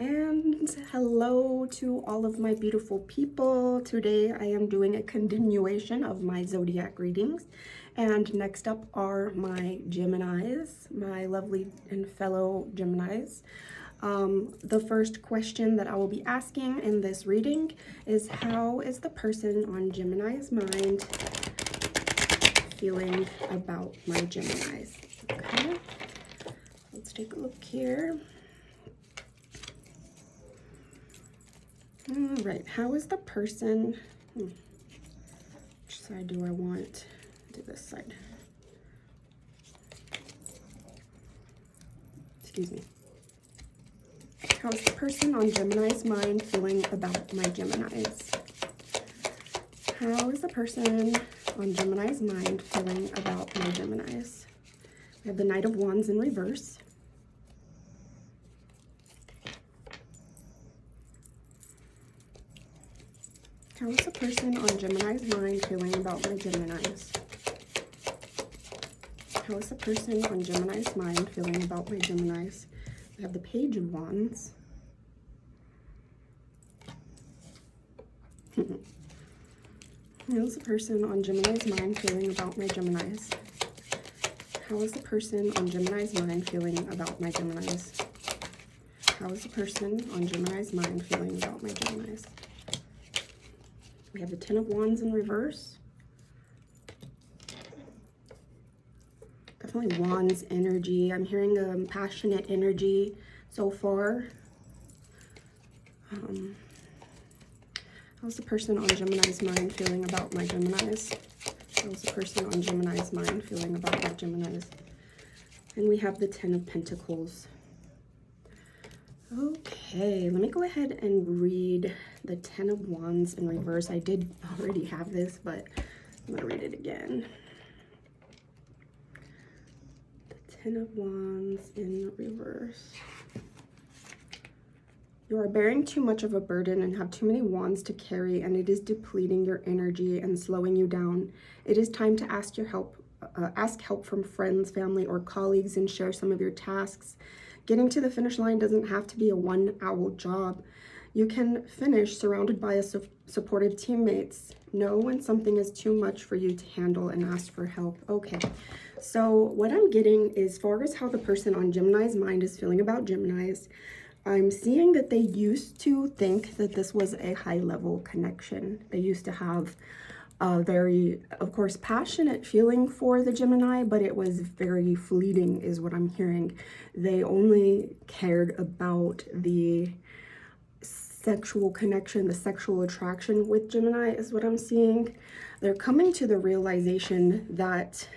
And hello to all of my beautiful people. Today I am doing a continuation of my zodiac readings. And next up are my Geminis, my lovely and fellow Geminis. The first question that I will be asking in this reading is, how is the person on Gemini's mind feeling about my Geminis? Okay, let's take a look here. All right, how is the person, which side do I want? Do this side. Excuse me. How is the person on Gemini's mind feeling about my Geminis? How is the person on Gemini's mind feeling about my Geminis? We have the Knight of Wands in reverse. How is the person on Gemini's mind feeling about my Geminis? How is the person on Gemini's mind feeling about my Geminis? We have the Page of Wands. How is the person on Gemini's mind feeling about my Geminis? How is the person on Gemini's mind feeling about my Geminis? How is the person on Gemini's mind feeling about my Geminis? We have the Ten of Wands in reverse. Definitely Wands energy. I'm hearing a passionate energy so far. How's the person on Gemini's mind feeling about my Geminis? How's the person on Gemini's mind feeling about my Geminis? And we have the Ten of Pentacles. Okay, let me go ahead and read the Ten of Wands in reverse. I did already have this, but I'm gonna read it again. The Ten of Wands in reverse. You are bearing too much of a burden and have too many wands to carry, and it is depleting your energy and slowing you down. It is time to ask help from friends, family, or colleagues, and share some of your tasks. Getting to the finish line doesn't have to be a one-hour job. You can finish surrounded by supportive teammates. Know when something is too much for you to handle and ask for help. Okay, so what I'm getting is, as far as how the person on Gemini's mind is feeling about Geminis, I'm seeing that they used to think that this was a high-level connection. They used to have a very, of course, passionate feeling for the Gemini, but it was very fleeting is what I'm hearing. They only cared about the sexual connection, the sexual attraction with Gemini is what I'm seeing. They're coming to the realization that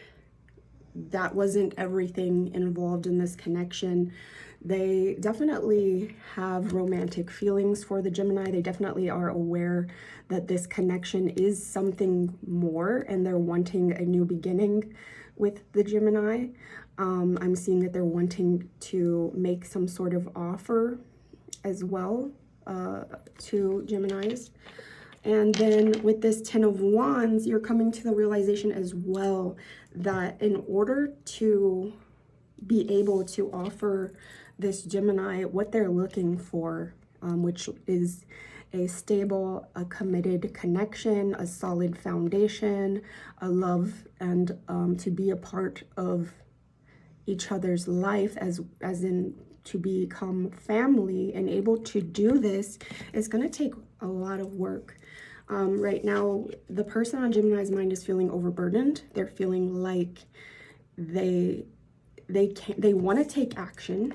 that wasn't everything involved in this connection. They definitely have romantic feelings for the Gemini. They definitely are aware that this connection is something more, and they're wanting a new beginning with the Gemini. I'm seeing that they're wanting to make some sort of offer as well to Geminis. And then with this Ten of Wands, you're coming to the realization as well that in order to be able to offer this Gemini what they're looking for, which is a stable, a committed connection, a solid foundation, a love, and to be a part of each other's life, as in to become family, and able to do this is going to take a lot of work. Right now, the person on Gemini's mind is feeling overburdened. They're feeling like they want to take action,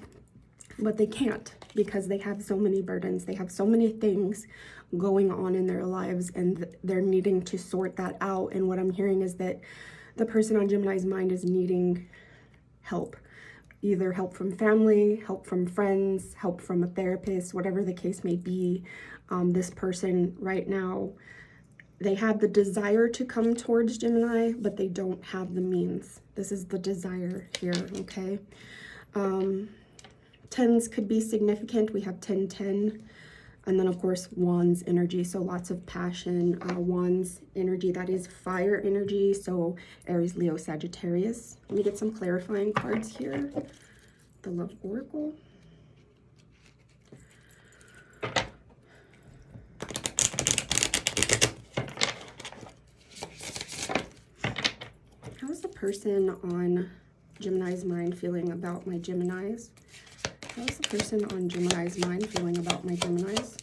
but they can't because they have so many burdens. They have so many things going on in their lives, and they're needing to sort that out. And what I'm hearing is that the person on Gemini's mind is needing help, either help from family, help from friends, help from a therapist, whatever the case may be. This person right now, they have the desire to come towards Gemini, but they don't have the means. This is the desire here, okay? Tens could be significant. We have 10-10. And then, of course, Wands energy. So lots of passion. Wands energy, that is fire energy. So Aries, Leo, Sagittarius. Let me get some clarifying cards here. The Love Oracle. person on Gemini's mind feeling about my Geminis? How is the person on Gemini's mind feeling about my Geminis?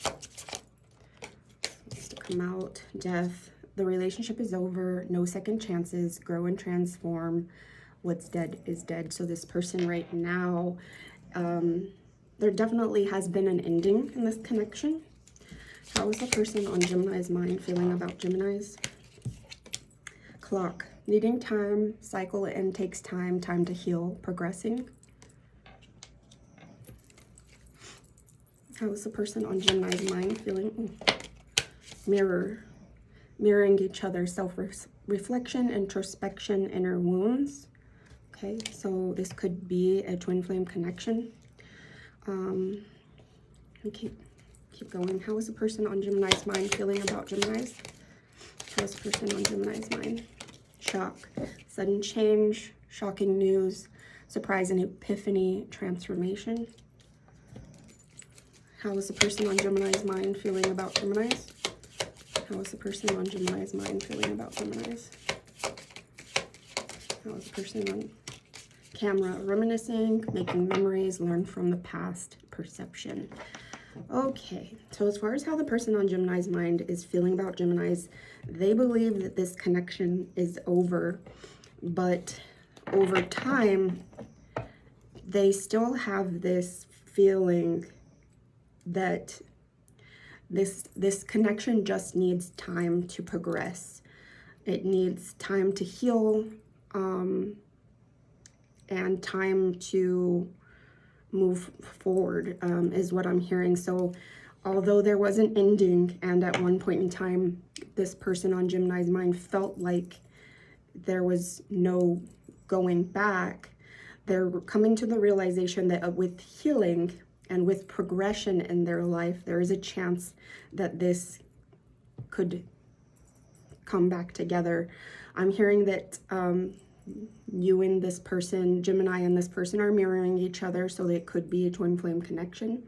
Wants to come out. Death. The relationship is over. No second chances. Grow and transform. What's dead is dead. So this person right now, there definitely has been an ending in this connection. How is the person on Gemini's mind feeling about Geminis? Clock. Needing time, cycle in takes time, time to heal, progressing. How is the person on Gemini's mind feeling? Ooh. Mirror. Mirroring each other, self-reflection, introspection, inner wounds. Okay, so this could be a twin flame connection. We keep going. How is the person on Gemini's mind feeling about Geminis? How is the person on Gemini's mind? Shock, sudden change, shocking news, surprise and epiphany, transformation. How is the person on Gemini's mind feeling about Geminis? How is the person on Gemini's mind feeling about Geminis? How is the person on camera? Reminiscing, making memories, learn from the past, perception. Okay, so as far as how the person on Gemini's mind is feeling about Geminis, they believe that this connection is over, but over time, they still have this feeling that this connection just needs time to progress. It needs time to heal, and time to move forward, is what I'm hearing. So although there was an ending, and at one point in time this person on Gemini's mind felt like there was no going back, they're coming to the realization that with healing and with progression in their life, there is a chance that this could come back together. I'm hearing that you and this person, Gemini and this person, are mirroring each other, so it could be a twin flame connection.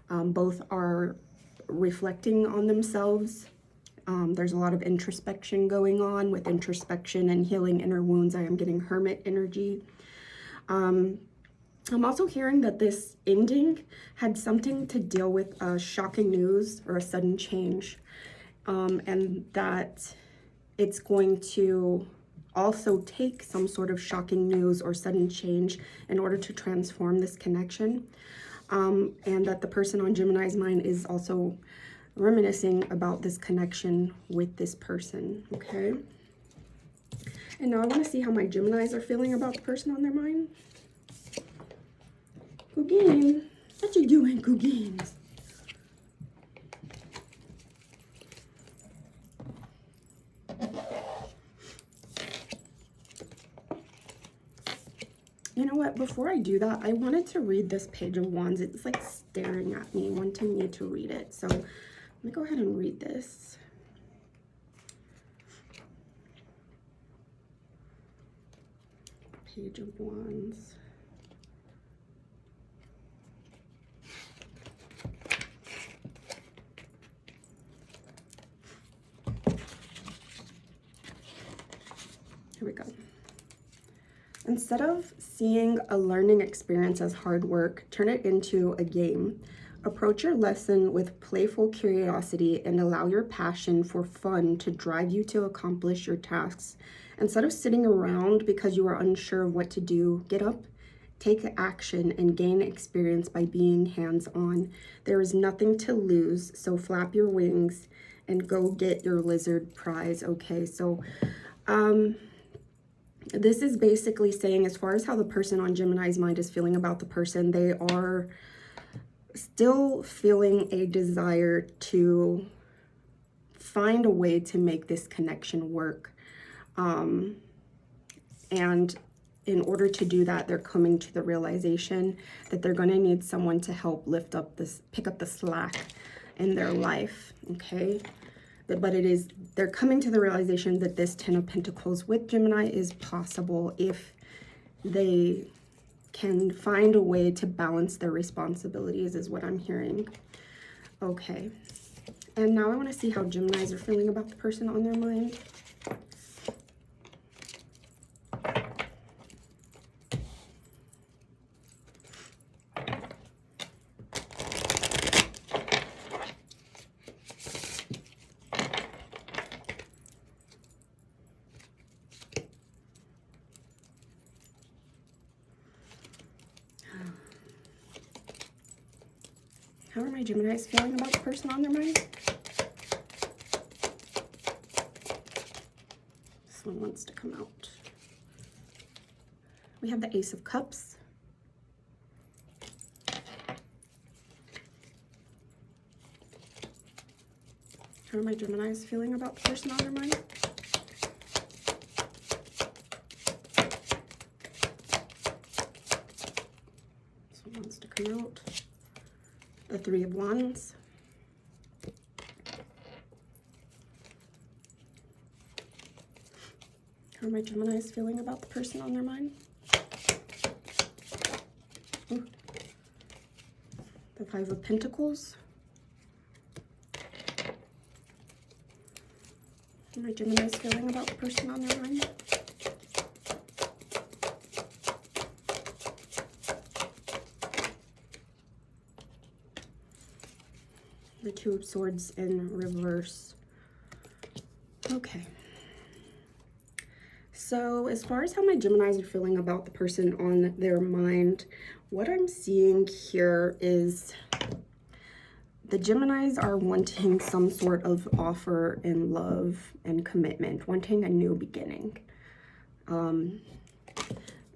Both are reflecting on themselves. There's a lot of introspection going on. With introspection and healing inner wounds, I am getting hermit energy. I'm also hearing that this ending had something to deal with shocking news or a sudden change, and that it's going to also take some sort of shocking news or sudden change in order to transform this connection, and that the person on Gemini's mind is also reminiscing about this connection with this person. Okay, and now I want to see how my Geminis are feeling about the person on their mind. Gugeen, what you doing, Gugeens? You know what, before I do that, I wanted to read this Page of Wands. It's like staring at me, wanting me to read it. So let me go ahead and read this. Page of Wands. Here we go. Instead of seeing a learning experience as hard work, turn it into a game. Approach your lesson with playful curiosity and allow your passion for fun to drive you to accomplish your tasks. Instead of sitting around because you are unsure of what to do, get up, take action, and gain experience by being hands-on. There is nothing to lose, so flap your wings and go get your lizard prize. Okay, so this is basically saying, as far as how the person on Gemini's mind is feeling about the person, they are still feeling a desire to find a way to make this connection work. And in order to do that, they're coming to the realization that they're going to need someone to help lift up this, pick up the slack in their life. Okay. But they're coming to the realization that this Ten of Pentacles with Gemini is possible if they can find a way to balance their responsibilities, is what I'm hearing. Okay, and now I want to see how Geminis are feeling about the person on their mind. How are my Geminis feeling about the person on their mind? This one wants to come out. We have the Ace of Cups. How are my Geminis feeling about the person on their mind? This one wants to come out. The Three of Wands. How are my Geminis feeling about the person on their mind? Ooh. The Five of Pentacles. How are my Geminis feeling about the person on their mind? The Two of Swords in reverse. Okay. So as far as how my Geminis are feeling about the person on their mind, what I'm seeing here is the Geminis are wanting some sort of offer in love and commitment, wanting a new beginning.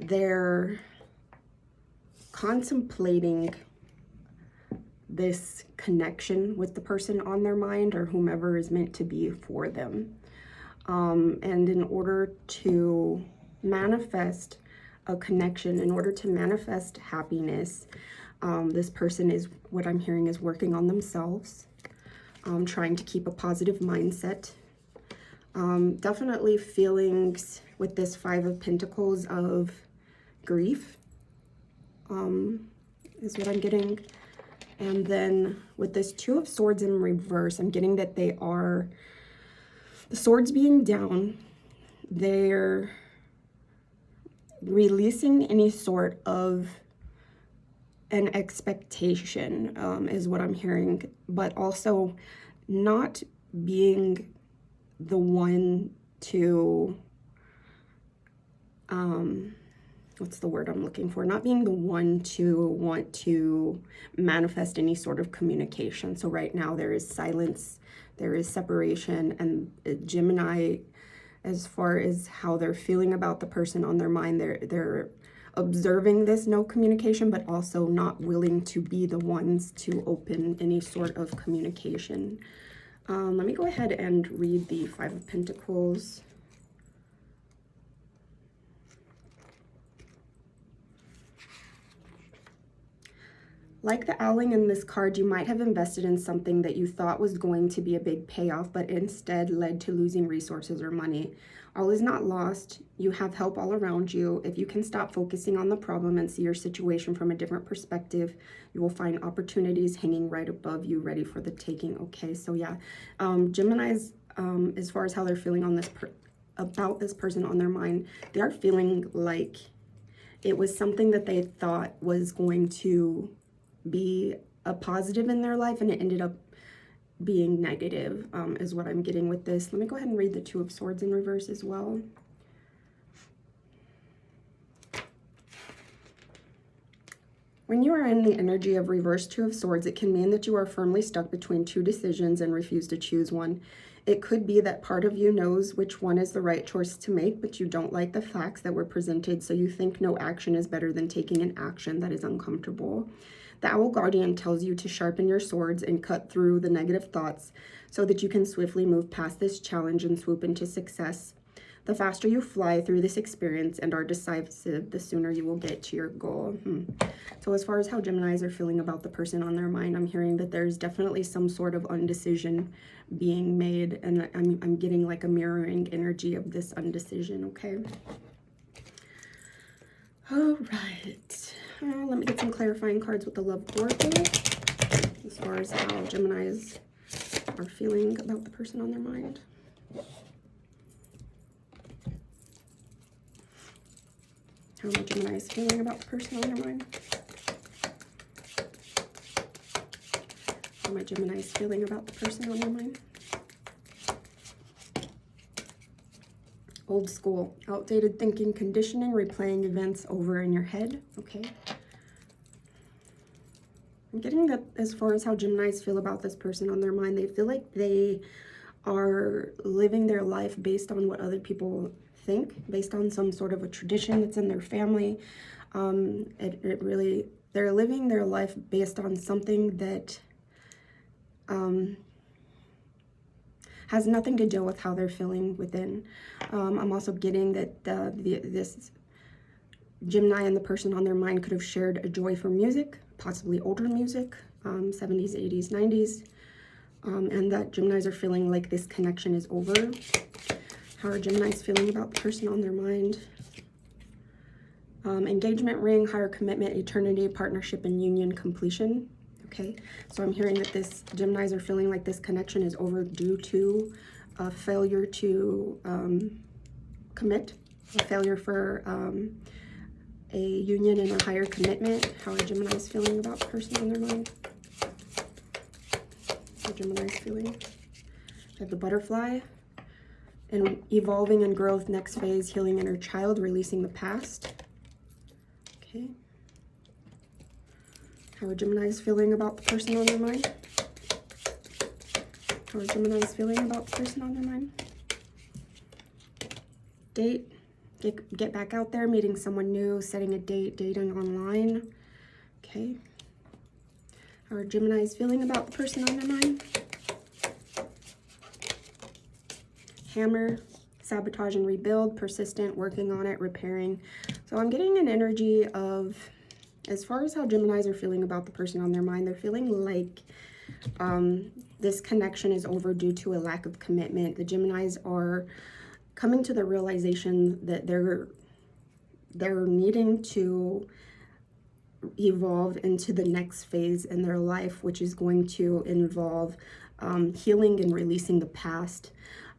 They're contemplating this connection with the person on their mind or whomever is meant to be for them. And in order to manifest a connection, in order to manifest happiness, this person is, what I'm hearing, is working on themselves, trying to keep a positive mindset. Definitely feelings with this Five of Pentacles of grief is what I'm getting. And then with this Two of Swords in reverse, I'm getting that they are, the swords being down, they're releasing any sort of an expectation, is what I'm hearing, but also not being the one to, what's the word I'm looking for? Not being the one to want to manifest any sort of communication. So right now there is silence, there is separation, and Gemini, as far as how they're feeling about the person on their mind, they're observing this no communication, but also not willing to be the ones to open any sort of communication. Let me go ahead and read the Five of Pentacles. Like the owling in this card, you might have invested in something that you thought was going to be a big payoff, but instead led to losing resources or money. All is not lost. You have help all around you. If you can stop focusing on the problem and see your situation from a different perspective, you will find opportunities hanging right above you, ready for the taking. Okay, so yeah, Geminis, as far as how they're feeling on this about this person on their mind, they are feeling like it was something that they thought was going to be a positive in their life, and it ended up being negative, is what I'm getting with this. Let me go ahead and read the Two of Swords in reverse as well. When you are in the energy of reverse Two of Swords, it can mean that you are firmly stuck between two decisions and refuse to choose one. It could be that part of you knows which one is the right choice to make, but you don't like the facts that were presented, so you think no action is better than taking an action that is uncomfortable. The Owl Guardian tells you to sharpen your swords and cut through the negative thoughts so that you can swiftly move past this challenge and swoop into success. The faster you fly through this experience and are decisive, the sooner you will get to your goal. So as far as how Geminis are feeling about the person on their mind, I'm hearing that there's definitely some sort of indecision being made, and I'm getting like a mirroring energy of this indecision, okay? All right. Let me get some clarifying cards with the Love Oracle as far as how Geminis are feeling about the person on their mind. How are my Geminis feeling about the person on their mind? How are my Geminis feeling about the person on their mind? Old school, outdated thinking, conditioning, replaying events over in your head. Okay. I'm getting that as far as how Geminis feel about this person on their mind, they feel like they are living their life based on what other people think, based on some sort of a tradition that's in their family. They're living their life based on something that has nothing to do with how they're feeling within. I'm also getting that this Gemini and the person on their mind could have shared a joy for music, possibly older music, 70s, 80s, 90s, and that Geminis are feeling like this connection is over. How are Geminis feeling about the person on their mind? Engagement ring, higher commitment, eternity, partnership, and union completion. Okay, so I'm hearing that this Geminis are feeling like this connection is over due to a failure to commit, a failure for a union and a higher commitment. How are Geminis feeling about the person on their mind? How are Geminis feeling? I have the butterfly. And evolving and growth, next phase, healing inner child, releasing the past. Okay. How are Geminis feeling about the person on their mind? How are Geminis feeling about the person on their mind? Date. Get back out there, meeting someone new, setting a date, dating online. Okay. How are Geminis feeling about the person on their mind? Hammer, sabotage and rebuild, persistent, working on it, repairing. So I'm getting an energy of, as far as how Geminis are feeling about the person on their mind, they're feeling like this connection is overdue to a lack of commitment. The Geminis are coming to the realization that they're needing to evolve into the next phase in their life, which is going to involve healing and releasing the past.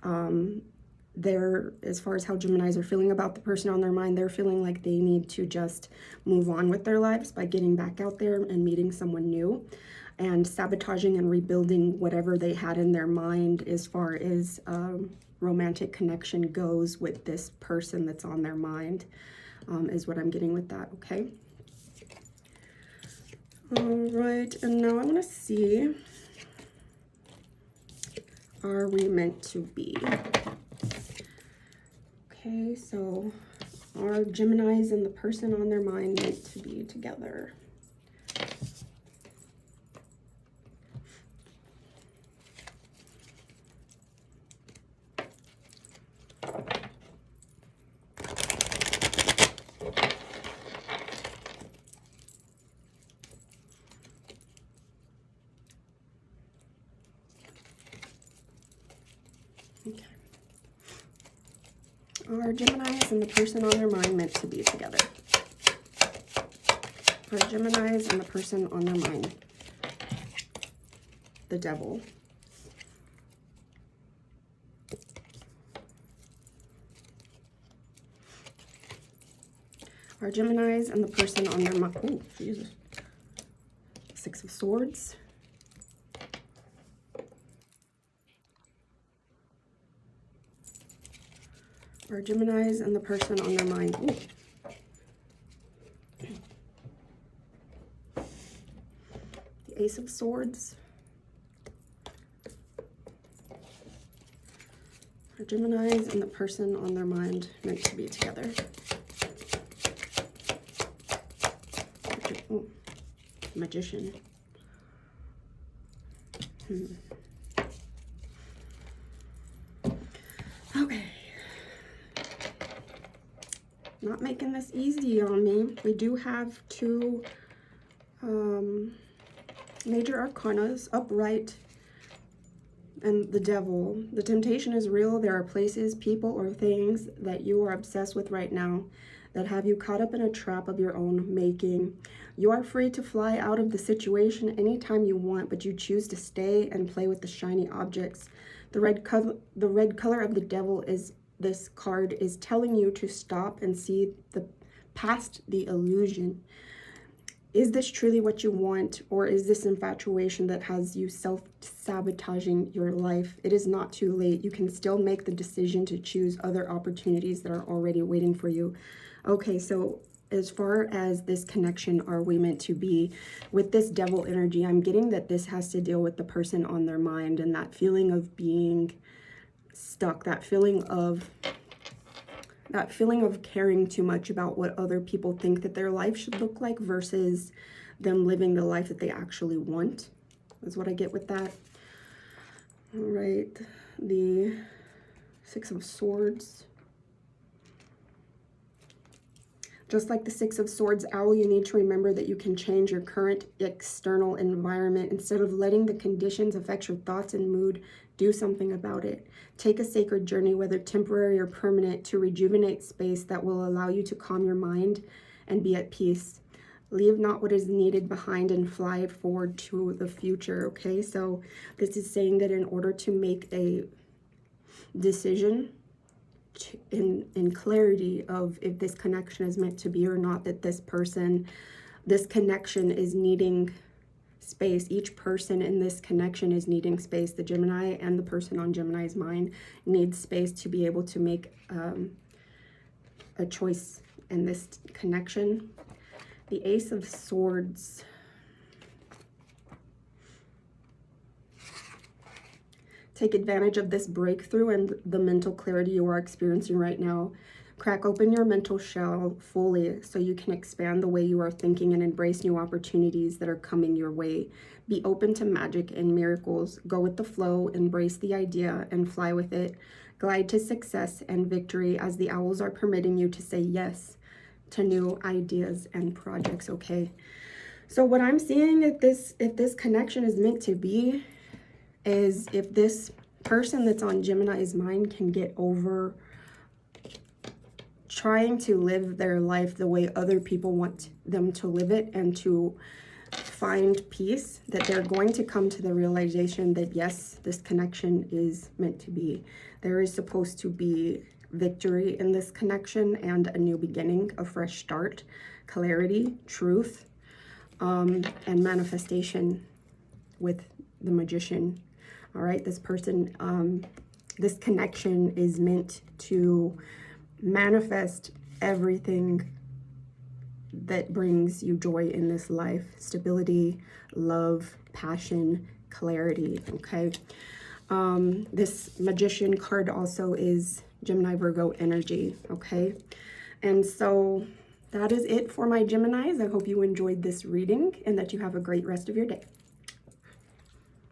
As far as how Geminis are feeling about the person on their mind, they're feeling like they need to just move on with their lives by getting back out there and meeting someone new and sabotaging and rebuilding whatever they had in their mind as far as romantic connection goes with this person that's on their mind, is what I'm getting with that. Okay. All right, and now I want to see, are we meant to be? Okay, so are Geminis and the person on their mind meant to be together? Okay. Are Geminis and the person on their mind meant to be together? Are Geminis and the person on their mind the devil? Are Geminis and the person on their mind, oh, Jesus. Six of Swords. Are Geminis and the person on their mind, ooh. The Ace of Swords. Are Geminis and the person on their mind meant to be together? Ooh. Magician. Okay. Not making this easy on me. We do have two major arcanas, upright and the devil. The temptation is real. There are places, people, or things that you are obsessed with right now that have you caught up in a trap of your own making. You are free to fly out of the situation anytime you want, but you choose to stay and play with the shiny objects. The red color of the devil is, this card is telling you to stop and see past the illusion. Is this truly what you want, or is this infatuation that has you self-sabotaging your life? It is not too late. You can still make the decision to choose other opportunities that are already waiting for you. Okay, so as far as this connection, are we meant to be? With this devil energy, I'm getting that this has to deal with the person on their mind and that feeling of being stuck, that feeling of caring too much about what other people think that their life should look like versus them living the life that they actually want, is what I get with that. All right, the Six of Swords. Just like the Six of Swords owl, you need to remember that you can change your current external environment. Instead of letting the conditions affect your thoughts and mood, do something about it. Take a sacred journey, whether temporary or permanent, to rejuvenate space that will allow you to calm your mind and be at peace. Leave not what is needed behind and fly forward to the future, okay? So this is saying that in order to make a decision in clarity of if this connection is meant to be or not, that this connection is needing space. Each person in this connection is needing space. The Gemini and the person on Gemini's mind needs space to be able to make a choice in this connection. The Ace of Swords. Take advantage of this breakthrough and the mental clarity you are experiencing right now. Crack open your mental shell fully so you can expand the way you are thinking and embrace new opportunities that are coming your way. Be open to magic and miracles. Go with the flow, embrace the idea, and fly with it. Glide to success and victory as the owls are permitting you to say yes to new ideas and projects, okay? So what I'm seeing, if this connection is meant to be, is if this person that's on Gemini's mind can get over trying to live their life the way other people want them to live it and to find peace, that they're going to come to the realization that yes, this connection is meant to be. There is supposed to be victory in this connection and a new beginning, a fresh start, clarity, truth, and manifestation with the Magician. All right, this person, this connection is meant to manifest everything that brings you joy in this life. Stability, love, passion, clarity, okay? This Magician card also is Gemini Virgo energy, okay? And so that is it for my Geminis. I hope you enjoyed this reading and that you have a great rest of your day.